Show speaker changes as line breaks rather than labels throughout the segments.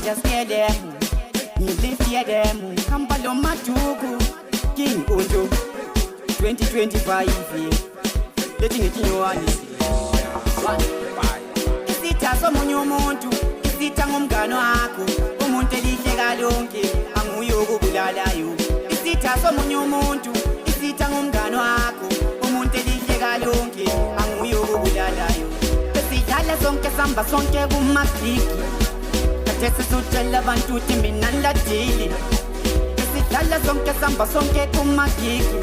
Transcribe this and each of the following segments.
manja scare them. You fear them. Kampalo Machuku. King Unjo. 2025 year. Letting it in your eyes. Isita somunyo muntu. Isita ngumgano wako. Umuntu elihle kalonke. Anguyo ukubulalayo. Isita somunyo muntu. Isita ngumgano wako. Umuntu elihle kalonke. Anguyo ukubulalayo. Besidlala sonke samba sonke kumakiki. Kathesi sutshela abantu uthi mina ndadili. Besidlala sonke samba sonke kumakiki.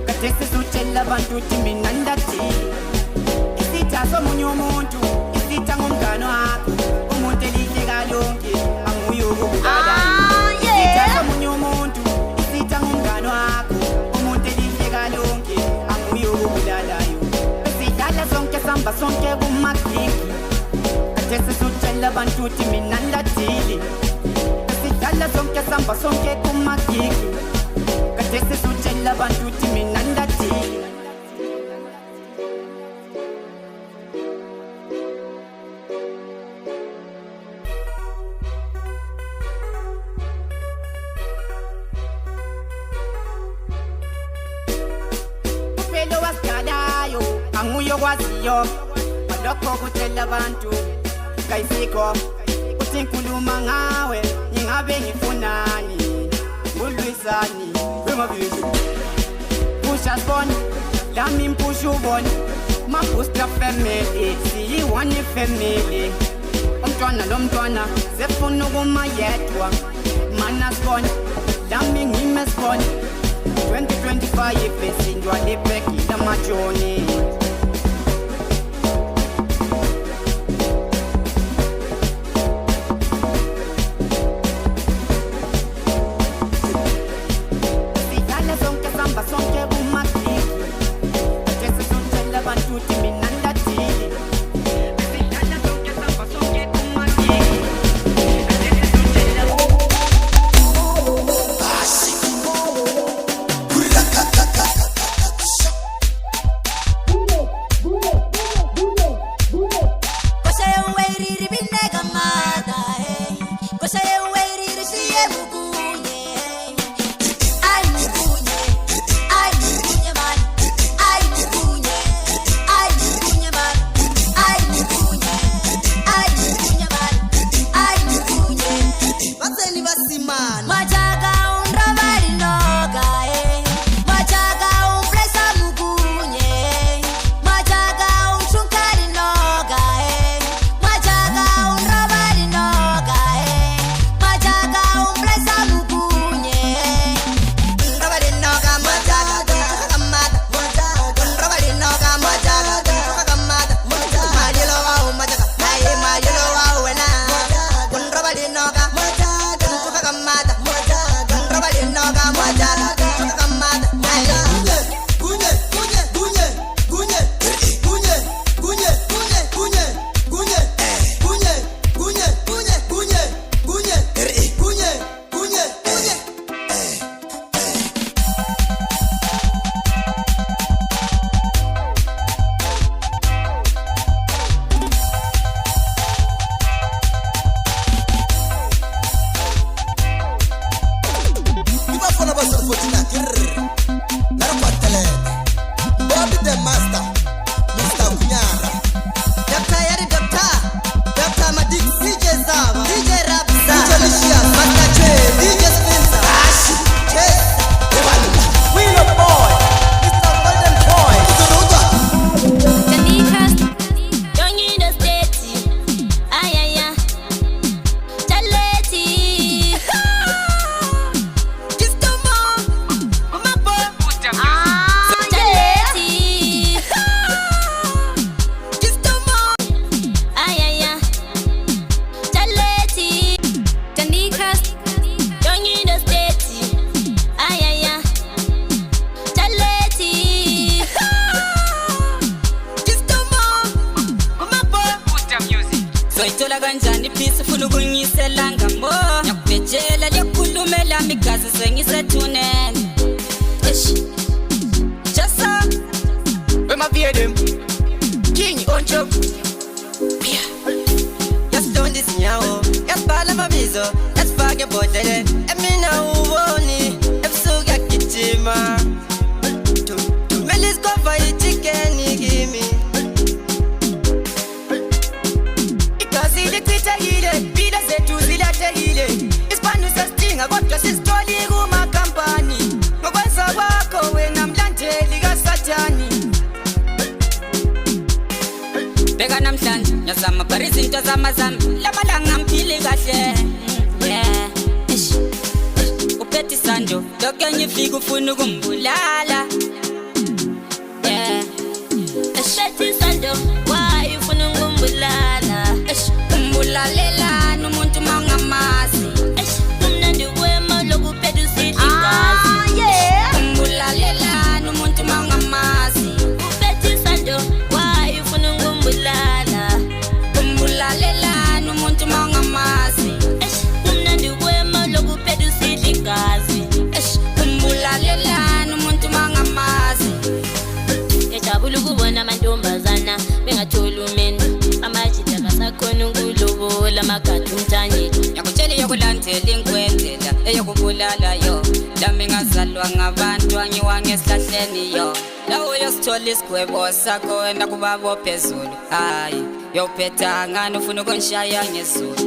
Kathesi sutshela abantu uthi mina ndadili. Isitha somunye umuntu, isitha ngumgano wakho. Umuntu elihle kalonke, anguyo ukubulalayo. Isitha somunye umuntu, isitha ngumgano wakho. Umuntu elihle kalonke, anguyo ukubulalayo. Besidlala sonke samba sonke kumakiki. Kathesi sutshela abantu uthi mina ndadili. Besidlala sonke samba sonke kumakiki. Kathesi sutshela abantu uthi mina ndadili. Anguyo kwaziyo walokho kutshela abantu kayisiko uthi ngikhuluma ngawe ngingabe ngifunani ngulwisani wemabili pusha spon lami impusha ubona mabusta family siyi-one family umntwana lo mntwana sefuna ukuma yedwa mana spon lami ngime spon 2025 besindwa lebhekile amajoni.
Kanjani peaceful ukunyisela ngamo Nyakubetshela liyakhulumela migazi sengisetunene Chasa
Wemavie dem King Oncho
Yasdondisi nyawo Yasbala mami
usizo asifake ebhodleleni emina uboni ebusuku yagijima thumela isikova yichicken kimi
igazi lichithekile impilo zethu zilahlekile isibani sesidinga kodwa sizitholi kumakampani ngokwenza kwakho wena mlandeli kasathani
bheka namhlanje ngiyazama bhara izinto zamazami lamalanga ngiphile kahle yeah uphethe isando lokenye ifika ufuna ukumbulala yeah
Eshethi isando why ufuna ukumbulala
umbulalelana umuntu mawungamazi
umnandi kwema lokuphethe usithi igazi
umbulalelana umuntu mawungamazi
uphethe isando why ufuna ukumbulala
umbulalelana umuntu mawungamazi
umnandi kwema lokuphethe usithi igazi
umbulalelana umuntu mawungamazi
ejabula ukubona amantombazana bengatholi umendo amajida kasakhona ukulobola amagadi umthanyeli
yakutshela yokulandela inkwendela eyokubulala yo lami ngazalwa ngabantu angiwa ngesihlahleni yo lawo yosithola isigwebo sakho wena kubabo phezulu hayi yophetha ngani ufuna ukunishaya ngezulu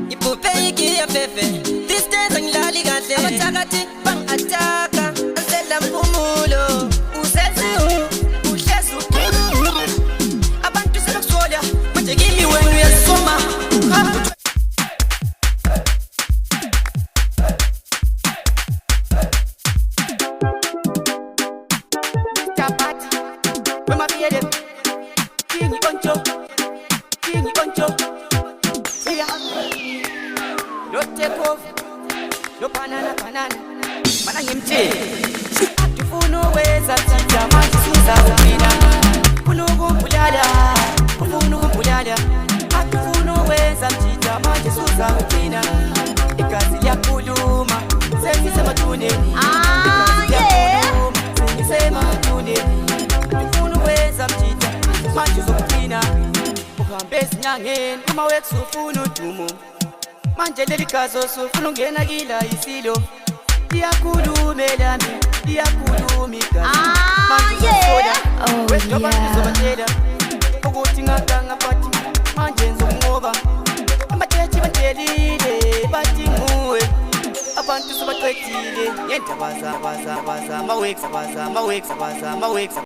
iphuphe ikiya fefe these days angilali kahle abathakathi bangi-ataka ansela mpumulo
usenziwe uhlezi abantu sebekusola manje kimi wena uyasoma tapati wemafiele kingi oncho yeah lo take off lo banana mana ngimthe akufuna weza tsitsa manje suza wena ufuna ukumbulala akufuna weza tsitsa manje suza wena igazi liyakhuluma sengisemathuneni sengisemathuneni akufuna weza tsitsa manje uzokugcina uhambe ezinyangeni uma wethu ufuna udumo manje leli gazi osufuna ungena kila isilo liyakhuluma elami liyakhuluma igazi manje uzosola wethoba ngizobatshela ukuthi ngakangaphathi manje ngizokunqoba abathethi batshelile bathi nguwe abantu sebaqedile ngendaba zabo ama-works